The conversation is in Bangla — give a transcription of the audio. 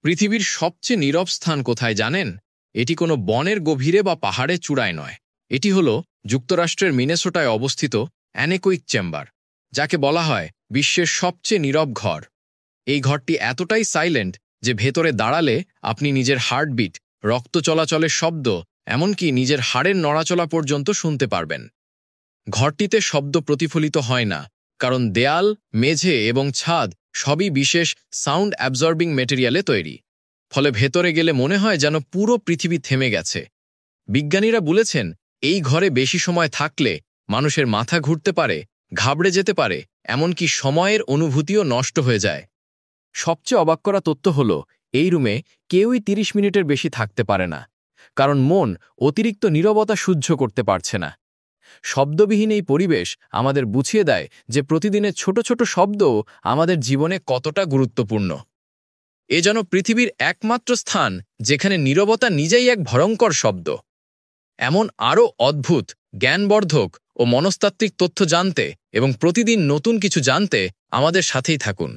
পৃথিবীর সবচেয়ে নীরব স্থান কোথায় জানেন? এটি কোনো বনের গভীরে বা পাহাড়ের চূড়ায় নয়। এটি হল যুক্তরাষ্ট্রের মিনেসোটায় অবস্থিত অ্যানেকোইক চেম্বার, যাকে বলা হয় বিশ্বের সবচেয়ে নীরব ঘর। এই ঘরটি এতটাই সাইলেন্ট যে ভেতরে দাঁড়ালে আপনি নিজের হার্টবিট, রক্ত চলাচলের শব্দ, এমনকি নিজের হাড়ের নড়াচলা পর্যন্ত শুনতে পারবেন। ঘরটিতে শব্দ প্রতিফলিত হয় না, কারণ দেয়াল, মেঝে এবং ছাদ সবই বিশেষ সাউন্ড অ্যাবজর্বিং মেটেরিয়ালে তৈরি। ফলে ভেতরে গেলে মনে হয় যেন পুরো পৃথিবী থেমে গেছে। বিজ্ঞানীরা বলেছেন, এই ঘরে বেশি সময় থাকলে মানুষের মাথা ঘুরতে পারে, ঘাবড়ে যেতে পারে, এমনকি সময়ের অনুভূতিও নষ্ট হয়ে যায়। সবচেয়ে অবাক করা তথ্য হল, এই রুমে কেউই ৩০ মিনিটের বেশি থাকতে পারে না, কারণ মন অতিরিক্ত নীরবতা সহ্য করতে পারছে না। শব্দবিহীন এই পরিবেশ আমাদের বুঝিয়ে দেয় যে প্রতিদিনের ছোট ছোট শব্দও আমাদের জীবনে কতটা গুরুত্বপূর্ণ। এ যেন পৃথিবীর একমাত্র স্থান যেখানে নীরবতা নিজেই এক ভয়ঙ্কর শব্দ। এমন আরও অদ্ভুত, জ্ঞানবর্ধক ও মনস্তাত্ত্বিক তথ্য জানতে এবং প্রতিদিন নতুন কিছু জানতে আমাদের সাথেই থাকুন।